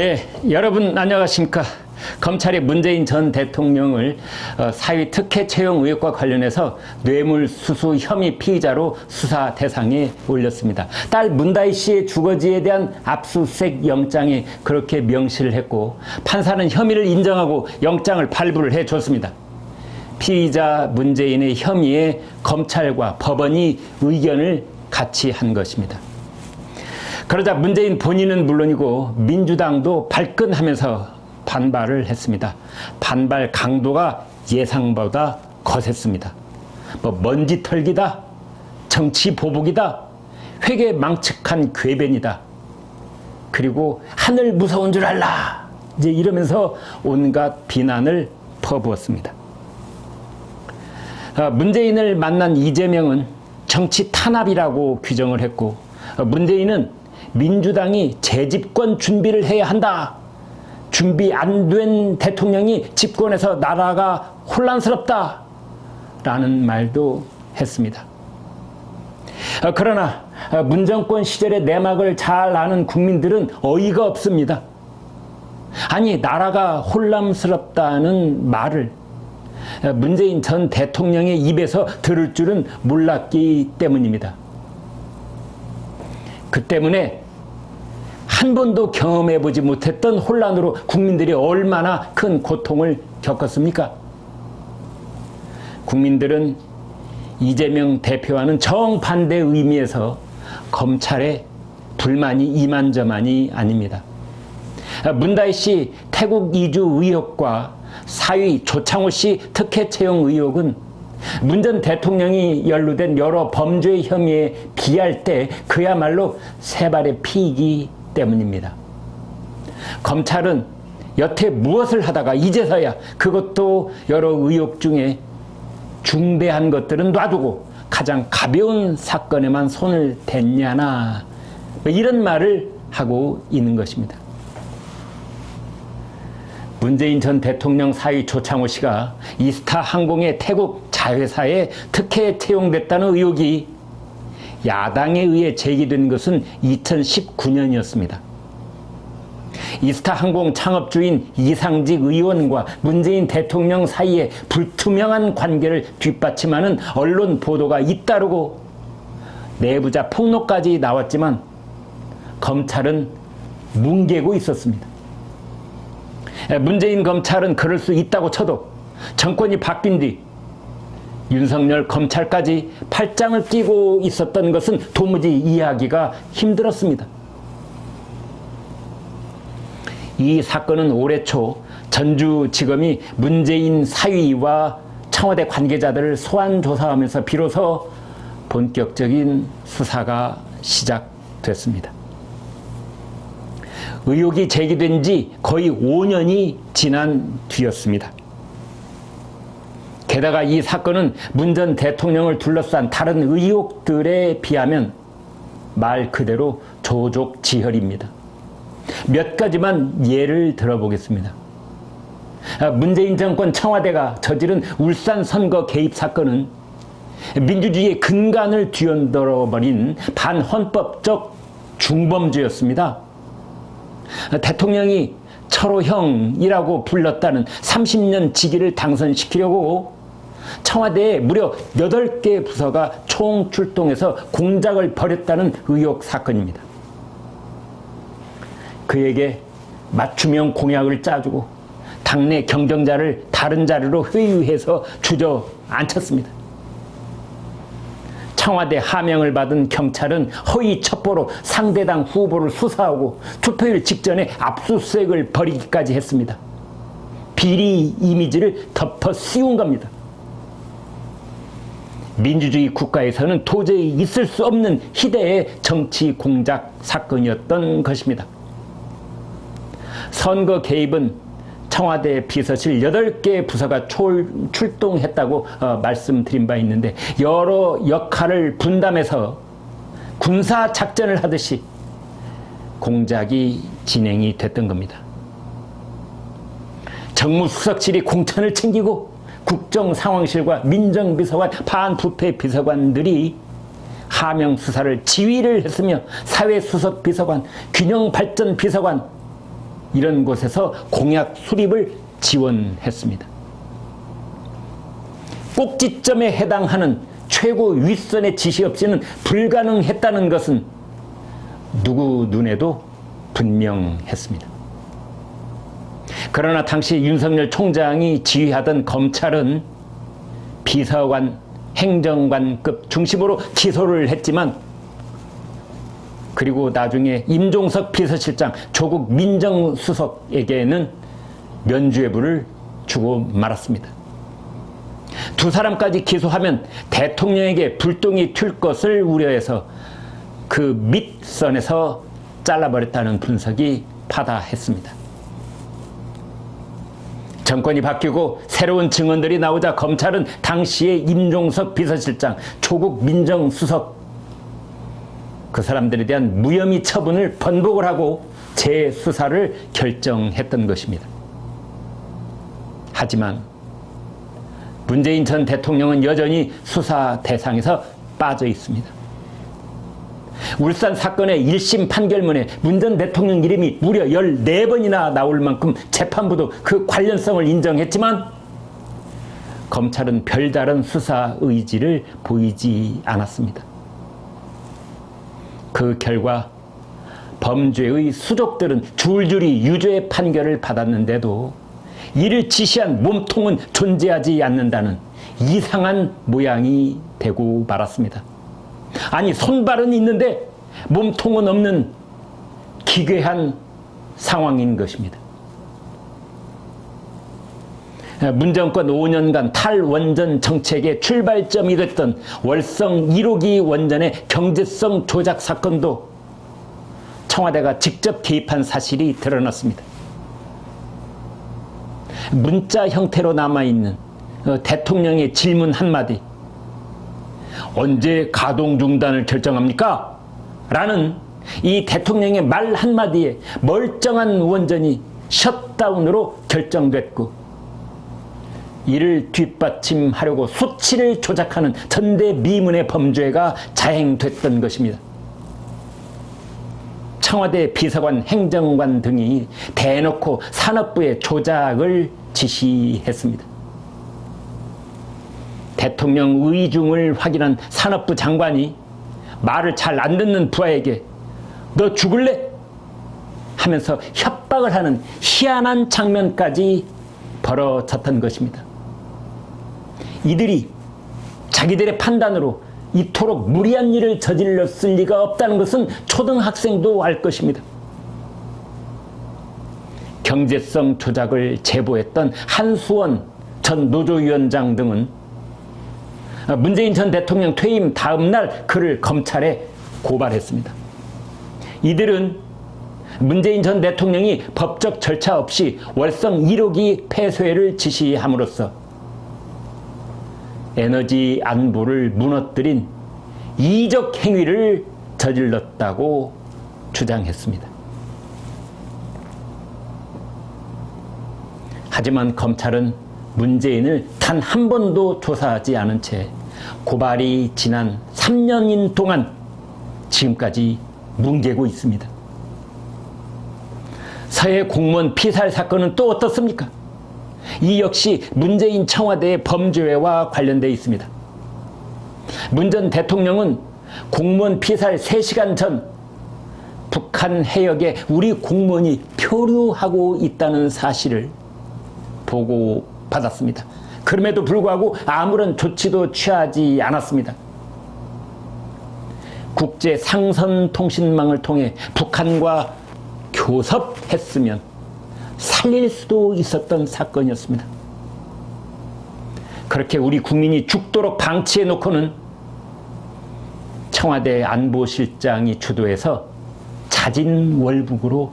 네, 여러분 안녕하십니까. 검찰이 문재인 전 대통령을 사위 특혜 채용 의혹과 관련해서 뇌물수수 혐의 피의자로 수사 대상에 올렸습니다. 딸 문다희 씨의 주거지에 대한 압수수색 영장에 그렇게 명시를 했고, 판사는 혐의를 인정하고 영장을 발부를 해줬습니다. 피의자 문재인의 혐의에 검찰과 법원이 의견을 같이 한 것입니다. 그러자 문재인 본인은 물론이고 민주당도 발끈하면서 반발을 했습니다. 반발 강도가 예상보다 거셌습니다. 먼지 털기다, 정치 보복이다, 회계 망측한 궤변이다, 그리고 하늘 무서운 줄 알라, 이제 이러면서 온갖 비난을 퍼부었습니다. 문재인을 만난 이재명은 정치 탄압이라고 규정을 했고, 문재인은 민주당이 재집권 준비를 해야 한다, 준비 안 된 대통령이 집권해서 나라가 혼란스럽다 라는 말도 했습니다. 그러나 문정권 시절의 내막을 잘 아는 국민들은 어이가 없습니다. 아니, 나라가 혼란스럽다는 말을 문재인 전 대통령의 입에서 들을 줄은 몰랐기 때문입니다. 그 때문에 한 번도 경험해보지 못했던 혼란으로 국민들이 얼마나 큰 고통을 겪었습니까? 국민들은 이재명 대표와는 정반대 의미에서 검찰에 불만이 이만저만이 아닙니다. 문다희 씨 태국 이주 의혹과 사위 조창호 씨 특혜 채용 의혹은 문 전 대통령이 연루된 여러 범죄 혐의에 비할 때 그야말로 세 발의 피이기 때문입니다. 검찰은 여태 무엇을 하다가 이제서야 그것도 여러 의혹 중에 중대한 것들은 놔두고 가장 가벼운 사건에만 손을 댔냐나, 이런 말을 하고 있는 것입니다. 문재인 전 대통령 사위 조창호 씨가 이스타 항공의 태국 자회사에 특혜 채용됐다는 의혹이 야당에 의해 제기된 것은 2019년이었습니다. 이스타 항공 창업주인 이상직 의원과 문재인 대통령 사이에 불투명한 관계를 뒷받침하는 언론 보도가 잇따르고 내부자 폭로까지 나왔지만 검찰은 뭉개고 있었습니다. 문재인 검찰은 그럴 수 있다고 쳐도 정권이 바뀐 뒤 윤석열 검찰까지 팔짱을 끼고 있었던 것은 도무지 이해하기가 힘들었습니다. 이 사건은 올해 초 전주지검이 문재인 사위와 청와대 관계자들을 소환 조사하면서 비로소 본격적인 수사가 시작됐습니다. 의혹이 제기된 지 거의 5년이 지난 뒤였습니다. 게다가 이 사건은 문 전 대통령을 둘러싼 다른 의혹들에 비하면 말 그대로 조족지혈입니다. 몇 가지만 예를 들어보겠습니다. 문재인 정권 청와대가 저지른 울산 선거 개입 사건은 민주주의의 근간을 뒤흔들어버린 반헌법적 중범죄였습니다. 대통령이 철호형이라고 불렀다는 30년 직위를 당선시키려고 청와대에 무려 8개 부서가 총출동해서 공작을 벌였다는 의혹 사건입니다. 그에게 맞춤형 공약을 짜주고 당내 경쟁자를 다른 자리로 회유해서 주저앉혔습니다. 청와대 하명을 받은 경찰은 허위 첩보로 상대당 후보를 수사하고 투표일 직전에 압수수색을 벌이기까지 했습니다. 비리 이미지를 덮어 씌운 겁니다. 민주주의 국가에서는 도저히 있을 수 없는 희대의 정치 공작 사건이었던 것입니다. 선거 개입은 청와대 비서실 8개 부서가 출동했다고 말씀드린 바 있는데, 여러 역할을 분담해서 군사작전을 하듯이 공작이 진행이 됐던 겁니다. 정무수석실이 공천을 챙기고 국정상황실과 민정비서관, 반부패 비서관들이 하명 수사를 지휘를 했으며 사회수석비서관, 균형발전비서관, 이런 곳에서 공약 수립을 지원했습니다. 꼭지점에 해당하는 최고 윗선의 지시 없이는 불가능했다는 것은 누구 눈에도 분명했습니다. 그러나 당시 윤석열 총장이 지휘하던 검찰은 비서관, 행정관급 중심으로 기소를 했지만, 그리고 나중에 임종석 비서실장, 조국 민정수석에게는 면죄부를 주고 말았습니다. 두 사람까지 기소하면 대통령에게 불똥이 튈 것을 우려해서 그 밑선에서 잘라버렸다는 분석이 파다했습니다. 정권이 바뀌고 새로운 증언들이 나오자 검찰은 당시의 임종석 비서실장, 조국 민정수석, 그 사람들에 대한 무혐의 처분을 번복을 하고 재수사를 결정했던 것입니다. 하지만 문재인 전 대통령은 여전히 수사 대상에서 빠져 있습니다. 울산 사건의 1심 판결문에 문 전 대통령 이름이 무려 14번이나 나올 만큼 재판부도 그 관련성을 인정했지만 검찰은 별다른 수사 의지를 보이지 않았습니다. 그 결과 범죄의 수족들은 줄줄이 유죄 판결을 받았는데도 이를 지시한 몸통은 존재하지 않는다는 이상한 모양이 되고 말았습니다. 아니, 손발은 있는데 몸통은 없는 기괴한 상황인 것입니다. 문 정권 5년간 탈원전 정책의 출발점이 됐던 월성 1호기 원전의 경제성 조작 사건도 청와대가 직접 개입한 사실이 드러났습니다. 문자 형태로 남아있는 대통령의 질문 한마디, 언제 가동 중단을 결정합니까? 라는 이 대통령의 말 한마디에 멀쩡한 원전이 셧다운으로 결정됐고, 이를 뒷받침하려고 수치를 조작하는 전대미문의 범죄가 자행됐던 것입니다. 청와대 비서관, 행정관 등이 대놓고 산업부의 조작을 지시했습니다. 대통령 의중을 확인한 산업부 장관이 말을 잘 안 듣는 부하에게 너 죽을래? 하면서 협박을 하는 희한한 장면까지 벌어졌던 것입니다. 이들이 자기들의 판단으로 이토록 무리한 일을 저질렀을 리가 없다는 것은 초등학생도 알 것입니다. 경제성 조작을 제보했던 한수원 전 노조위원장 등은 문재인 전 대통령 퇴임 다음 날 그를 검찰에 고발했습니다. 이들은 문재인 전 대통령이 법적 절차 없이 월성 1호기 폐쇄를 지시함으로써 에너지 안보를 무너뜨린 이적 행위를 저질렀다고 주장했습니다. 하지만 검찰은 문재인을 단 한 번도 조사하지 않은 채 고발이 지난 3년인 동안 지금까지 뭉개고 있습니다. 서해 공무원 피살 사건은 또 어떻습니까? 이 역시 문재인 청와대의 범죄와 관련되어 있습니다. 문 전 대통령은 공무원 피살 3시간 전 북한 해역에 우리 공무원이 표류하고 있다는 사실을 보고받았습니다. 그럼에도 불구하고 아무런 조치도 취하지 않았습니다. 국제 상선 통신망을 통해 북한과 교섭했으면 살릴 수도 있었던 사건이었습니다. 그렇게 우리 국민이 죽도록 방치해 놓고는 청와대 안보실장이 주도해서 자진월북으로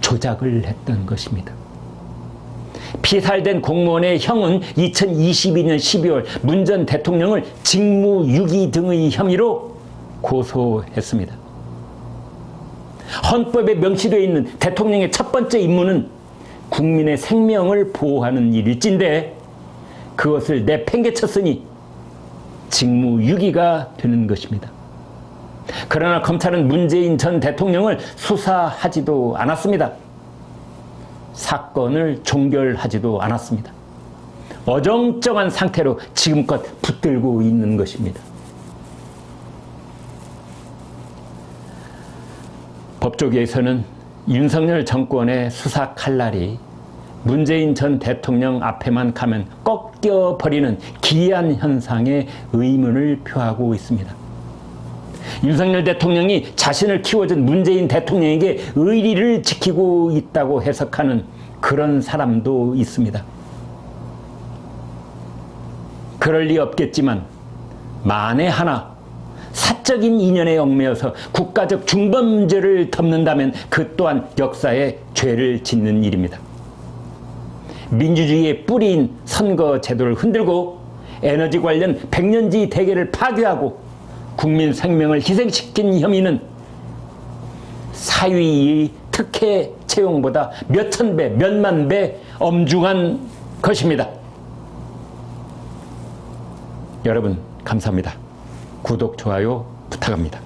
조작을 했던 것입니다. 피살된 공무원의 형은 2022년 12월 문 전 대통령을 직무유기 등의 혐의로 고소했습니다. 헌법에 명시되어 있는 대통령의 첫 번째 임무는 국민의 생명을 보호하는 일일진데 그것을 내팽개쳤으니 직무유기가 되는 것입니다. 그러나 검찰은 문재인 전 대통령을 수사하지도 않았습니다. 사건을 종결하지도 않았습니다. 어정쩡한 상태로 지금껏 붙들고 있는 것입니다. 법조계에서는 윤석열 정권의 수사 칼날이 문재인 전 대통령 앞에만 가면 꺾여버리는 기이한 현상에 의문을 표하고 있습니다. 윤석열 대통령이 자신을 키워준 문재인 대통령에게 의리를 지키고 있다고 해석하는 그런 사람도 있습니다. 그럴 리 없겠지만 만에 하나 사적인 인연에 얽매여서 국가적 중범죄를 덮는다면 그 또한 역사에 죄를 짓는 일입니다. 민주주의의 뿌리인 선거 제도를 흔들고 에너지 관련 백년지 대계를 파괴하고 국민 생명을 희생시킨 혐의는 사위의 특혜 채용보다 몇천 배, 몇만 배 엄중한 것입니다. 여러분 감사합니다. 구독, 좋아요 부탁합니다.